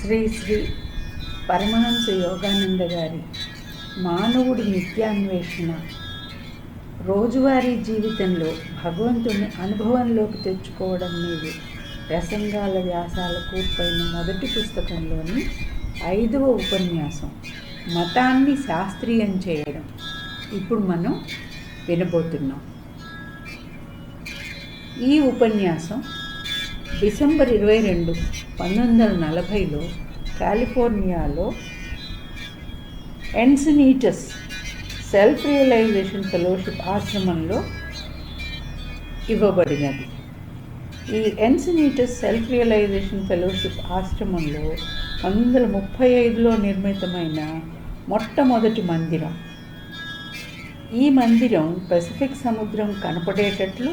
శ్రీ శ్రీ పరమహంస యోగానంద గారి మానవుడి నిత్యాన్వేషణ రోజువారీ జీవితంలో భగవంతుని అనుభవంలోకి తెచ్చుకోవడం మీద ప్రసంగాల వ్యాసాల కూర్పైన మొదటి పుస్తకంలోని 5వ ఉపన్యాసం మతాన్ని శాస్త్రీయం చేయడం ఇప్పుడు మనం వినబోతున్నాం. ఈ ఉపన్యాసం డిసెంబర్ 22, 1940లో కాలిఫోర్నియాలో ఎన్సినీటస్ సెల్ఫ్ రియలైజేషన్ ఫెలోషిప్ ఆశ్రమంలో ఇవ్వబడినది. ఈ ఎన్సినీటస్ సెల్ఫ్ రియలైజేషన్ ఫెలోషిప్ ఆశ్రమంలో 1935లో నిర్మితమైన మొట్టమొదటి మందిరం. ఈ మందిరం పసిఫిక్ సముద్రం కనపడేటట్లు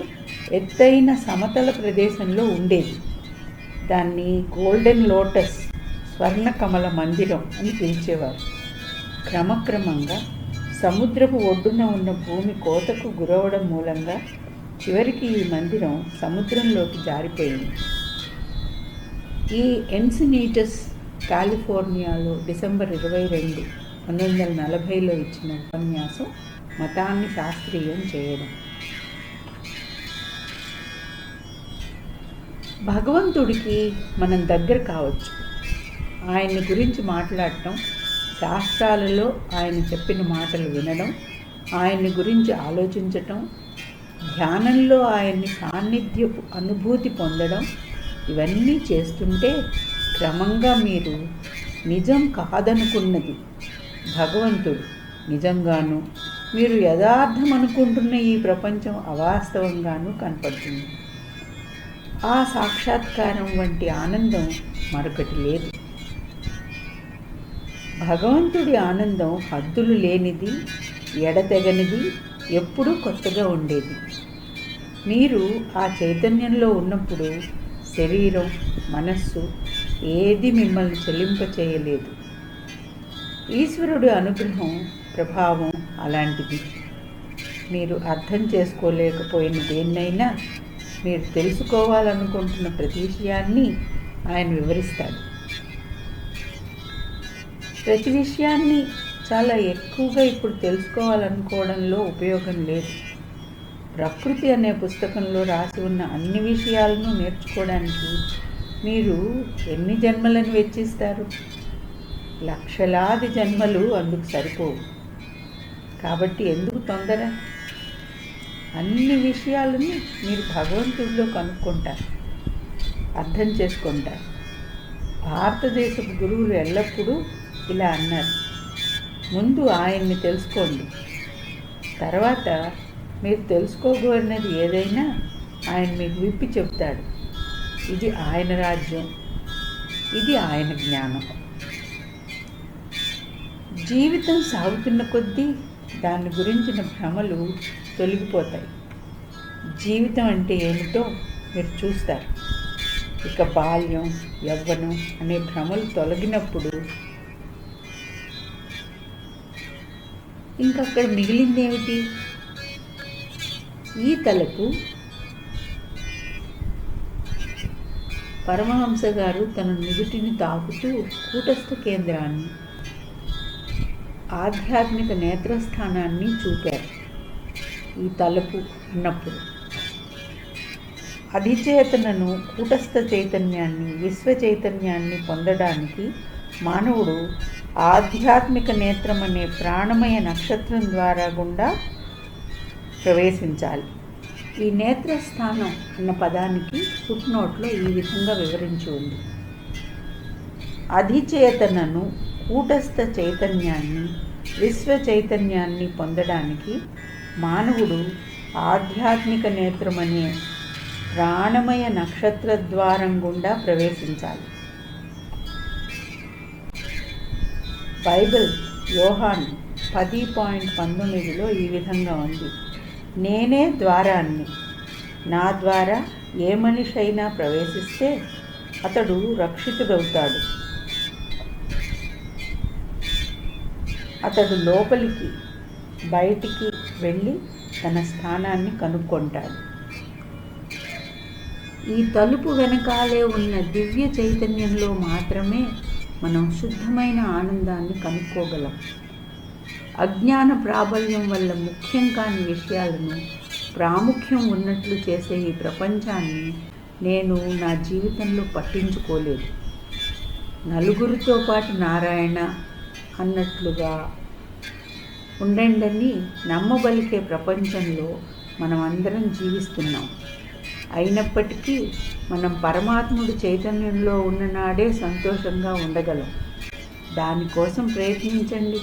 ఎత్తైన సమతల ప్రదేశంలో ఉండేది. దాన్ని గోల్డెన్ లోటస్ స్వర్ణ కమల మందిరం అని పిలిచేవారు. క్రమక్రమంగా సముద్రపు ఒడ్డున ఉన్న భూమి కోతకు గురవడం మూలంగా చివరికి ఈ మందిరం సముద్రంలోకి జారిపోయింది. ఈ ఎన్సినీటస్ కాలిఫోర్నియాలో డిసెంబర్ 22, 1940లో ఇచ్చిన ఉపన్యాసం మతాన్ని శాస్త్రీయం చేయడం. భగవంతుడికి మనం దగ్గర కావచ్చు. ఆయన్ని గురించి మాట్లాడటం, శాస్త్రాలలో ఆయన చెప్పిన మాటలు వినడం, ఆయన్ని గురించి ఆలోచించటం, ధ్యానంలో ఆయన్ని సాన్నిధ్యపు అనుభూతి పొందడం, ఇవన్నీ చేస్తుంటే క్రమంగా మీరు నిజం కాదనుకున్నది భగవంతుడు నిజంగాను, మీరు యథార్థం అనుకుంటున్న ఈ ప్రపంచం అవాస్తవంగానూ కనపడుతుంది. ఆ సాక్షాత్కారం వంటి ఆనందం మరొకటి లేదు. భగవంతుడి ఆనందం హద్దులు లేనిది, ఎడతెగనిది, ఎప్పుడూ కొత్తగా ఉండేది. మీరు ఆ చైతన్యంలో ఉన్నప్పుడు శరీరం, మనస్సు ఏది మిమ్మల్ని చెలింపచేయలేదు. ఈశ్వరుడి అనుగ్రహం, ప్రభావం అలాంటిది. మీరు అర్థం చేసుకోలేకపోయిన దేన్నైనా, మీరు తెలుసుకోవాలనుకుంటున్న ప్రతి విషయాన్ని ఆయన వివరిస్తాడు. ప్రతి విషయాన్ని చాలా ఎక్కువగా ఇప్పుడు తెలుసుకోవాలనుకోవడంలో ఉపయోగం లేదు. ప్రకృతి అనే పుస్తకంలో రాసి ఉన్న అన్ని విషయాలను నేర్చుకోవడానికి మీరు ఎన్ని జన్మలను వెచ్చిస్తారు? లక్షలాది జన్మలు అందుకు సరిపోవు. కాబట్టి ఎందుకు తొందర? అన్ని విషయాలను మీరు భగవంతుడిలో కనుక్కుంటారు, అర్థం చేసుకుంటారు. భారతదేశపు గురువులు ఎల్లప్పుడూ ఇలా అన్నారు: ముందు ఆయన్ని తెలుసుకోండి, తర్వాత మీరు తెలుసుకోగలిగినది ఏదైనా ఆయన మీకు విప్పి చెప్తాడు. ఇది ఆయన రాజ్యం, ఇది ఆయన జ్ఞానం. జీవితం సాగుతున్న కొద్దీ దాని గురించిన భ్రమలు తొలగిపోతాయి. జీవితం అంటే ఏమిటో మీరు చూస్తారు. ఇక బాల్యం, యవ్వనం అనే భ్రమలు తొలగినప్పుడు ఇంకక్కడ మిగిలిందేమిటి? ఈ తలకు పరమహంస గారు తన నుదుటిని తాకుతూ కూటస్థ కేంద్రాన్ని, ఆధ్యాత్మిక నేత్రస్థానాన్ని చూపారు. ఈ తలుపు అన్నప్పుడు అధిచేతనను, కూటస్థ చైతన్యాన్ని, విశ్వ చైతన్యాన్ని పొందడానికి మానవుడు ఆధ్యాత్మిక నేత్రం అనే ప్రాణమయ నక్షత్రం ద్వారా గుండా ప్రవేశించాలి. ఈ నేత్రస్థానం అన్న పదానికి ఫుట్నోట్లో ఈ విధంగా వివరించి ఉంది: అధిచేతనను, కూటస్థ చైతన్యాన్ని, విశ్వ చైతన్యాన్ని పొందడానికి మానవుడు ఆధ్యాత్మిక నేత్రం అనే ప్రాణమయ నక్షత్ర ద్వారం గుండా ప్రవేశించాలి. బైబిల్ యోహాను 10:19లో ఈ విధంగా ఉంది: నేనే ద్వారాన్ని, నా ద్వారా ఏ మనిషి అయినా ప్రవేశిస్తే అతడు రక్షితుడవుతాడు. అతడు లోపలికి, బయటికి వెళ్ళి తన స్థానాన్ని కనుక్కుంటాడు. ఈ తలుపు వెనకాలే ఉన్న దివ్య చైతన్యంలో మాత్రమే మనం శుద్ధమైన ఆనందాన్ని కనుక్కోగలం. అజ్ఞాన ప్రాబల్యం వల్ల ముఖ్యం కాని విషయాలను ప్రాముఖ్యం ఉన్నట్లు చేసే ఈ ప్రపంచాన్ని నేను నా జీవితంలో పట్టించుకోలేదు. నలుగురితో పాటు నారాయణ అన్నట్లుగా ఉండండి నమ్మబలికే ప్రపంచంలో మనం అందరం జీవిస్తున్నాం. అయినప్పటికీ మనం పరమాత్ముడి చైతన్యంలో ఉన్ననాడే సంతోషంగా ఉండగలం. దానికోసం ప్రయత్నించండి.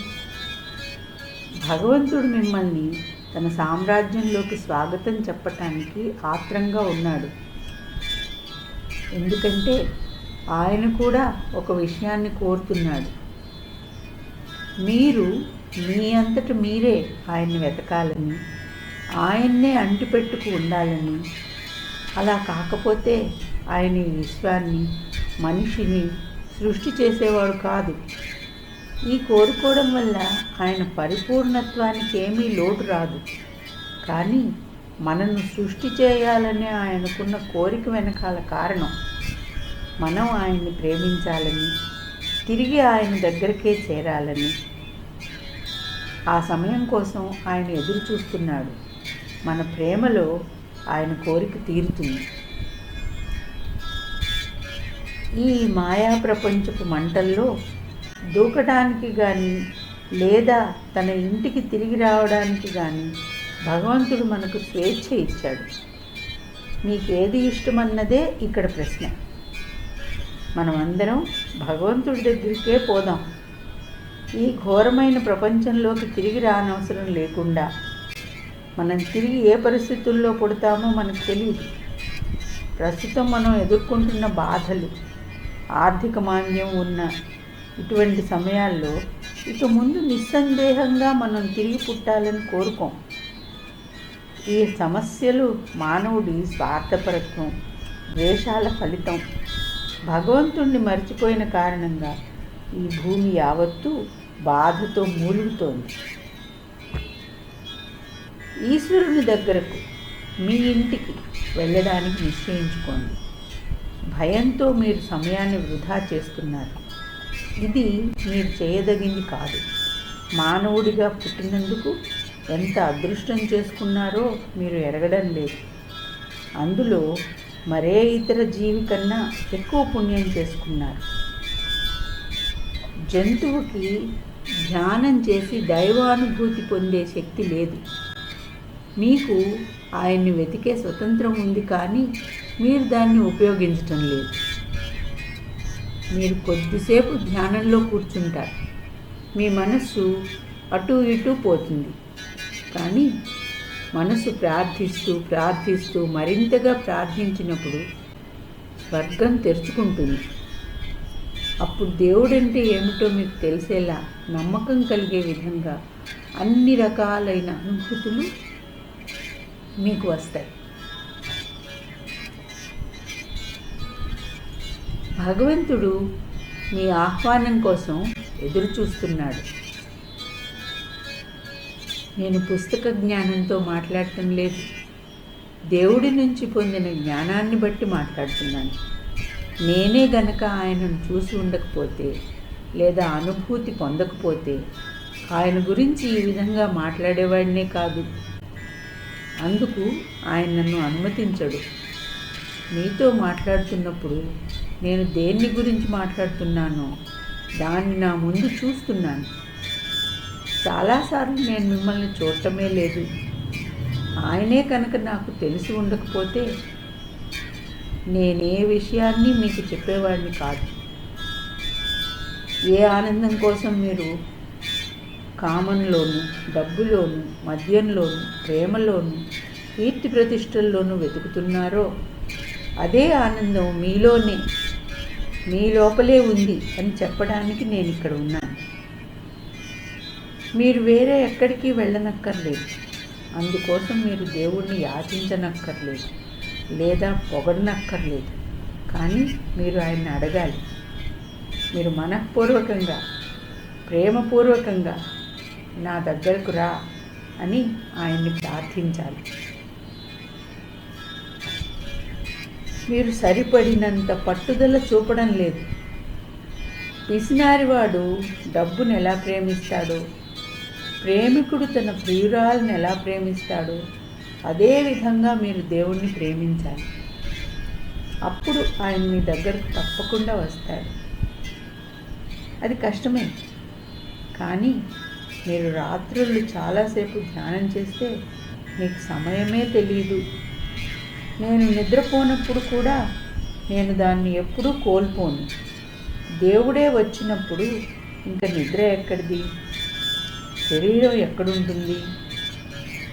భగవంతుడు మిమ్మల్ని తన సామ్రాజ్యంలోకి స్వాగతం చెప్పటానికి ఆత్రంగా ఉన్నాడు. ఎందుకంటే ఆయన కూడా ఒక విషయాన్ని కోరుతున్నాడు. మీరు మీ అంతట మీరే ఆయన్ని వెతకాలని, ఆయన్నే అంటిపెట్టుకు ఉండాలని. అలా కాకపోతే ఆయన ఈ విశ్వాన్ని, మనిషిని సృష్టి చేసేవాడు కాదు. ఈ కోరుకోవడం వల్ల ఆయన పరిపూర్ణత్వానికి ఏమీ లోటు రాదు. కానీ మనను సృష్టి చేయాలనే ఆయనకున్న కోరిక వెనకాల కారణం మనం ఆయన్ని ప్రేమించాలని, తిరిగి ఆయన దగ్గరికే చేరాలని. ఆ సమయం కోసం ఆయన ఎదురు చూస్తున్నాడు. మన ప్రేమలో ఆయన కోరిక తీరుతుంది. ఈ మాయా ప్రపంచపు మంటల్లో దూకడానికి కానీ లేదా తన ఇంటికి తిరిగి రావడానికి కానీ భగవంతుడు మనకు స్వేచ్ఛ ఇచ్చాడు. మీకేది ఇష్టమన్నదే ఇక్కడ ప్రశ్న. మనమందరం భగవంతుడి దగ్గరికే పోదాం. ఈ ఘోరమైన ప్రపంచంలోకి తిరిగి రానవసరం లేకుండా మనం తిరిగి ఏ పరిస్థితుల్లో పుడతామో మనకు తెలియదు. ప్రస్తుతం మనం ఎదుర్కొంటున్న బాధలు, ఆర్థిక మాంద్యం ఉన్న ఇటువంటి సమయాల్లో ఇక ముందు నిస్సందేహంగా మనం తిరిగి పుట్టాలని కోరుకోం. ఈ సమస్యలు మానవుడి స్వార్థపరత్వం, ద్వేషాల ఫలితం. భగవంతుణ్ణి మర్చిపోయిన కారణంగా ఈ భూమి యావత్తూ బాధతో మూలుగుతోంది. ఈశ్వరుని దగ్గరకు, మీ ఇంటికి వెళ్ళడానికి నిశ్చయించుకోండి. భయంతో మీరు సమయాన్ని వృధా చేస్తున్నారు. ఇది మీరు చేయదగింది కాదు. మానవుడిగా పుట్టినందుకు ఎంత అదృష్టం చేసుకున్నారో మీరు ఎరగడం లేదు. అందులో మరే ఇతర జీవి కన్నా ఎక్కువ పుణ్యం చేసుకున్నారు. జంతువుకి ధ్యానం చేసి దైవానుభూతి పొందే శక్తి లేదు. మీకు ఆయన్ని వెతికే స్వతంత్రం ఉంది, కానీ మీరు దాన్ని ఉపయోగించటం లేదు. మీరు కొద్దిసేపు ధ్యానంలో కూర్చుంటారు. మీ మనస్సు అటు ఇటు పోతుంది. కానీ మనసు ప్రార్థిస్తూ ప్రార్థిస్తూ మరింతగా ప్రార్థించినప్పుడు స్వర్గం తెరుచుకుంటుంది. అప్పుడు దేవుడంటే ఏమిటో మీకు తెలిసేలా, నమ్మకం కలిగే విధంగా అన్ని రకాలైన అనుభూతులు మీకు వస్తాయి. భగవంతుడు మీ ఆహ్వానం కోసం ఎదురు చూస్తున్నాడు. నేను పుస్తక జ్ఞానంతో మాట్లాడటం లేదు. దేవుడి నుంచి పొందిన జ్ఞానాన్ని బట్టి మాట్లాడుతున్నాను. నేనే గనక ఆయనను చూసి ఉండకపోతే లేదా అనుభూతి పొందకపోతే ఆయన గురించి ఈ విధంగా మాట్లాడేవాడినే కాదు. అందుకు ఆయన నన్ను అనుమతించడు. మీతో మాట్లాడుతున్నప్పుడు నేను దేన్ని గురించి మాట్లాడుతున్నానో దాన్ని నా ముందు చూస్తున్నాను. చాలాసార్లు నేను మిమ్మల్ని చూడటమే లేదు. ఆయనే కనుక నాకు తెలిసి ఉండకపోతే నేనే విషయాన్ని మీకు చెప్పేవాడిని కాదు. ఏ ఆనందం కోసం మీరు కామంలోను, డబ్బులోను, మద్యంలోను, ప్రేమలోను, కీర్తి ప్రతిష్టల్లోనూ వెతుకుతున్నారో అదే ఆనందం మీలోనే, మీ లోపలే ఉంది అని చెప్పడానికి నేను ఇక్కడ ఉన్నాను. మీరు వేరే ఎక్కడికి వెళ్ళనక్కర్లేదు. అందుకోసం మీరు దేవుణ్ణి యాచించనక్కర్లేదు లేదా పొగడనక్కర్లేదు. కానీ మీరు ఆయన్ని అడగాలి. మీరు మనఃపూర్వకంగా, ప్రేమపూర్వకంగా నా దగ్గరకు రా అని ఆయన్ని ప్రార్థించాలి. మీరు సరిపడినంత పట్టుదల చూపడం లేదు. పిసినారివాడు డబ్బును ఎలా ప్రేమిస్తాడో, ప్రేమికుడు తన ప్రియురాలను ఎలా ప్రేమిస్తాడో అదేవిధంగా మీరు దేవుణ్ణి ప్రేమించాలి. అప్పుడు ఆయన మీ దగ్గరకు తప్పకుండా వస్తాడు. అది కష్టమే, కానీ మీరు రాత్రుళ్ళు చాలాసేపు ధ్యానం చేస్తే మీకు సమయమే తెలియదు. నేను నిద్రపోనప్పుడు కూడా నేను దాన్ని ఎప్పుడూ కోల్పోను. దేవుడే వచ్చినప్పుడు ఇంకా నిద్ర ఎక్కడిది, శరీరం ఎక్కడుంటుంది?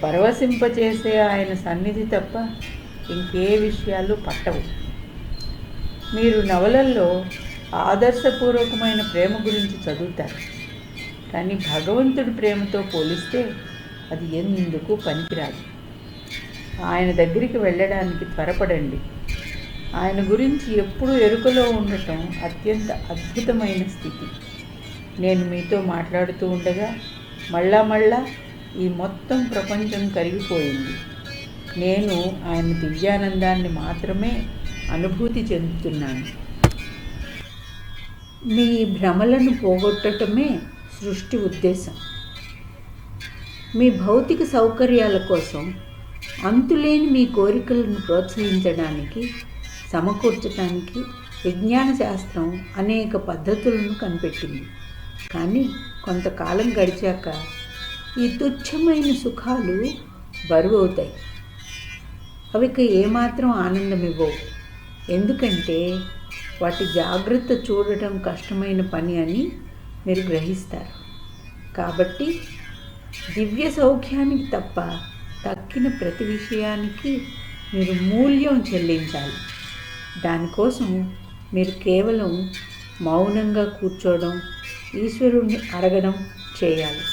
పరవశింపచేసే ఆయన సన్నిధి తప్ప ఇంకే విషయాలు పట్టవు. మీరు నవలల్లో ఆదర్శపూర్వకమైన ప్రేమ గురించి చదువుతారు, కానీ భగవంతుడి ప్రేమతో పోలిస్తే అది ఎందుకు పనికిరాదు. ఆయన దగ్గరికి వెళ్ళడానికి త్వరపడండి. ఆయన గురించి ఎప్పుడూ ఎరుకలో ఉండటం అత్యంత అద్భుతమైన స్థితి. నేను మీతో మాట్లాడుతూ ఉండగా మళ్ళా ఈ మొత్తం ప్రపంచం కరిగిపోయింది. నేను ఆయన దివ్యానందాన్ని మాత్రమే అనుభూతి చెందుతున్నాను. మీ భ్రమలను పోగొట్టడమే సృష్టి ఉద్దేశం. మీ భౌతిక సౌకర్యాల కోసం అంతులేని మీ కోరికలను ప్రోత్సహించడానికి, సమకూర్చడానికి విజ్ఞాన శాస్త్రం అనేక పద్ధతులను కనిపెట్టింది. కానీ కొంతకాలం గడిచాక ఈ తుచ్చమైన సుఖాలు బరువవుతాయి. అవిక ఏమాత్రం ఆనందం ఇవ్వవు. ఎందుకంటే వాటి జాగ్రత్త చూడటం కష్టమైన పని అని మీరు గ్రహిస్తారు. కాబట్టి దివ్య సౌఖ్యానికి తప్ప తక్కిన ప్రతి విషయానికి మీరు మూల్యం చెల్లించాలి. దానికోసం మీరు కేవలం మౌనంగా కూర్చోవడం, ఈశ్వరుణ్ణి అడగడం చేయాలి.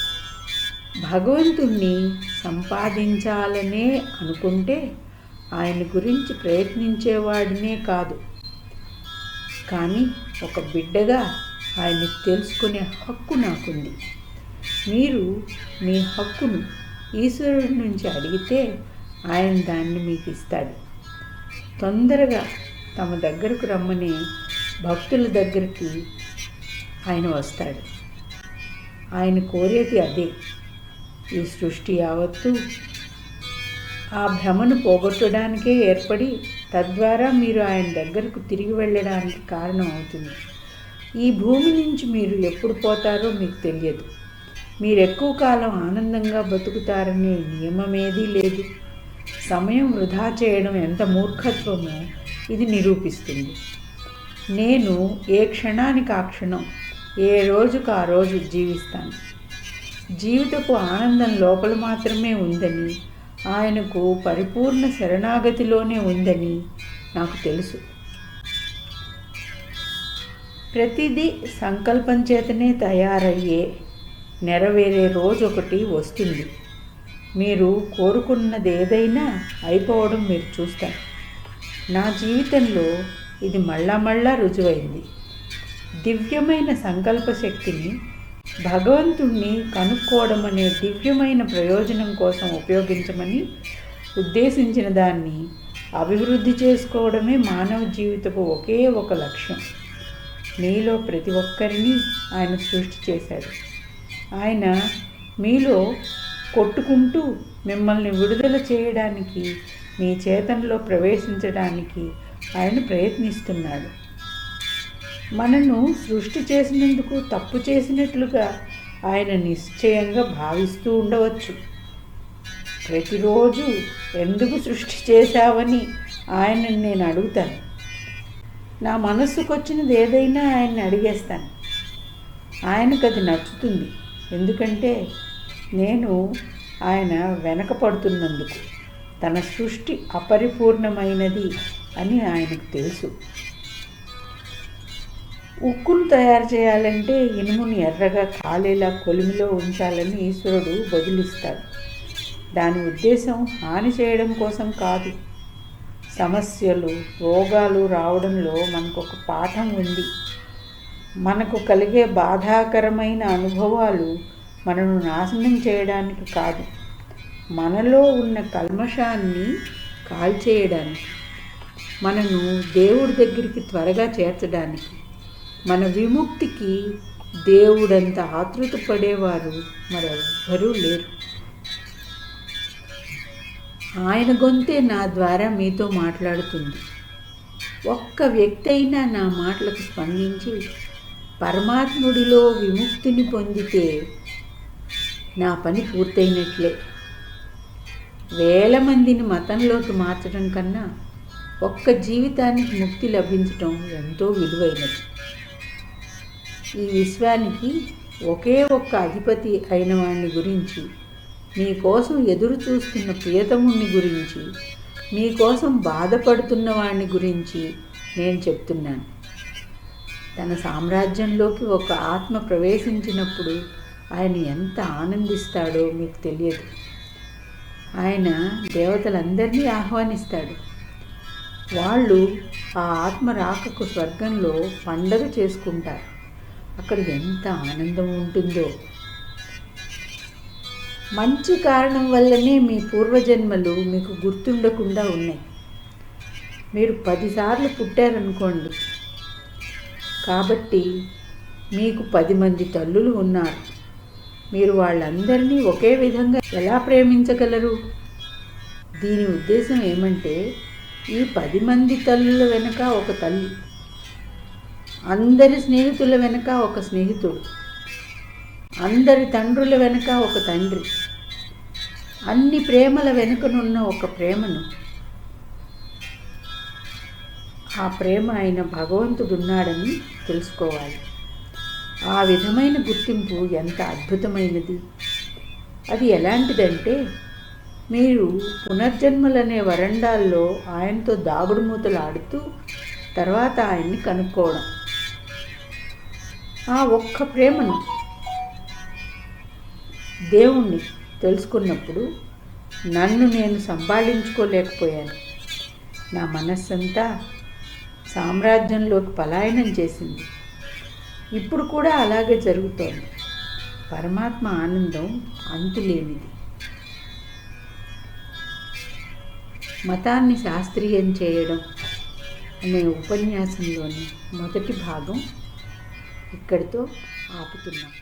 భగవంతుణ్ణి సంపాదించాలనే అనుకుంటే ఆయన గురించి ప్రయత్నించేవాడినే కాదు, కానీ ఒక బిడ్డగా ఆయన్ని తెలుసుకునే హక్కు నాకుంది. మీరు మీ హక్కును ఈశ్వరుడి నుంచి అడిగితే ఆయన దాన్ని మీకు ఇస్తాడు. తొందరగా తమ దగ్గరకు రమ్మని భక్తుల దగ్గరికి ఆయన వస్తాడు. ఆయన కోరేది అదే. ఈ సృష్టి యావత్తు ఆ భ్రమను పోగొట్టడానికే ఏర్పడి తద్వారా మీరు ఆయన దగ్గరకు తిరిగి వెళ్ళడానికి కారణం అవుతుంది. ఈ భూమి నుంచి మీరు ఎప్పుడు పోతారో మీకు తెలియదు. మీరు ఎక్కువ కాలం ఆనందంగా బతుకుతారనే నియమమేదీ లేదు. సమయం వృధా చేయడం ఎంత మూర్ఖత్వమో ఇది నిరూపిస్తుంది. నేను ఏ క్షణానికి ఆ క్షణం, ఏ రోజుకు ఆ రోజు జీవిస్తాను. జీవితపు ఆనందం లోపల మాత్రమే ఉందని, ఆయనకు పరిపూర్ణ శరణాగతిలోనే ఉందని నాకు తెలుసు. ప్రతిదీ సంకల్పం చేతనే తయారయ్యే నెరవేరే రోజు ఒకటి వస్తుంది. మీరు కోరుకున్నది ఏదైనా అయిపోవడం మీరు చూస్తారు. నా జీవితంలో ఇది మళ్ళా రుజువైంది. దివ్యమైన సంకల్ప శక్తిని భగవంతుణ్ణి కనుక్కోవడం అనే దివ్యమైన ప్రయోజనం కోసం ఉపయోగించమని ఉద్దేశించిన దాన్ని అభివృద్ధి చేసుకోవడమే మానవ జీవితపు ఒకే ఒక లక్ష్యం. మీలో ప్రతి ఒక్కరిని ఆయన సృష్టి చేశాడు. ఆయన మీలో కొట్టుకుంటూ మిమ్మల్ని విడుదల చేయడానికి, మీ చేతనలో ప్రవేశించడానికి ఆయన ప్రయత్నిస్తున్నాడు. మనను సృష్టి చేసినందుకు తప్పు చేసినట్లుగా ఆయన నిశ్చయంగా భావిస్తూ ఉండవచ్చు. ప్రతిరోజు ఎందుకు సృష్టి చేశావని ఆయనని నేను అడుగుతాను. నా మనస్సుకు వచ్చినది ఏదైనా ఆయన్ని అడిగేస్తాను. ఆయనకు అది నచ్చుతుంది. ఎందుకంటే నేను ఆయన వెనకపడుతున్నందుకు. తన సృష్టి అపరిపూర్ణమైనది అని ఆయనకు తెలుసు. ఉక్కును తయారు చేయాలంటే ఇనుమును ఎర్రగా కాలేలా కొలిమిలో ఉంచాలని ఈశ్వరుడు బదులిస్తాడు. దాని ఉద్దేశం హాని చేయడం కోసం కాదు. సమస్యలు, రోగాలు రావడంలో మనకొక పాఠం ఉంది. మనకు కలిగే బాధాకరమైన అనుభవాలు మనను నాశనం చేయడానికి కాదు, మనలో ఉన్న కల్మషాన్ని కాల్చేయడానికి, మనను దేవుడి దగ్గరికి త్వరగా చేర్చడానికి. మన విముక్తికి దేవుడంత ఆతృత పడేవారు మరెవ్వరూ లేరు. ఆయన గొంతే నా ద్వారా మీతో మాట్లాడుతుంది. ఒక్క వ్యక్తి అయినా నా మాటలకు స్పందించి పరమాత్ముడిలో విముక్తిని పొందితే నా పని పూర్తయినట్లే. వేల మందిని మతంలోకి మార్చడం కన్నా ఒక్క జీవితానికి ముక్తి లభించటం ఎంతో విలువైనది. ఈ విశ్వానికి ఒకే ఒక్క అధిపతి అయిన వాడిని గురించి, మీకోసం ఎదురు చూస్తున్న ప్రియతముని గురించి, మీకోసం బాధపడుతున్న వాడిని గురించి నేను చెప్తున్నాను. తన సామ్రాజ్యంలోకి ఒక ఆత్మ ప్రవేశించినప్పుడు ఆయన ఎంత ఆనందిస్తాడో మీకు తెలియదు. ఆయన దేవతలందరినీ ఆహ్వానిస్తాడు. వాళ్ళు ఆ ఆత్మ రాకకు స్వర్గంలో పండగ చేసుకుంటారు. అక్కడ ఎంత ఆనందం ఉంటుందో. మంచి కారణం వల్లనే మీ పూర్వజన్మలు మీకు గుర్తుండకుండా ఉన్నాయి. మీరు 10 సార్లు పుట్టారనుకోండి, కాబట్టి మీకు 10 మంది తల్లులు ఉన్నారు. మీరు వాళ్ళందరినీ ఒకే విధంగా ఎలా ప్రేమించగలరు? దీని ఉద్దేశం ఏమంటే, ఈ 10 మంది తల్లుల వెనుక ఒక తల్లి, అందరి స్నేహితుల వెనుక ఒక స్నేహితుడు, అందరి తండ్రుల వెనుక ఒక తండ్రి, అన్ని ప్రేమల వెనుకనున్న ఒక ప్రేమను, ఆ ప్రేమ అయిన భగవంతుడున్నాడని తెలుసుకోవాలి. ఆ విధమైన గుర్తింపు ఎంత అద్భుతమైనది! అది ఎలాంటిదంటే, మీరు పునర్జన్మలనే వరండాల్లో ఆయనతో దాగుడు మూతలు ఆడుతూ తర్వాత ఆయన్ని కనుక్కోవడం. ఆ ఒక్క ప్రేమను, దేవుణ్ణి తెలుసుకున్నప్పుడు నన్ను నేను సంపాదించుకోలేకపోయాను. నా మనస్సంతా సామ్రాజ్యంలోకి పలాయనం చేసింది. ఇప్పుడు కూడా అలాగే జరుగుతోంది. పరమాత్మ ఆనందం అంతులేనిది. మతాన్ని శాస్త్రీయం చేయడం అనే ఉపన్యాసంలోని మొదటి భాగం ఇక్కడితో ఆపుతున్నాం.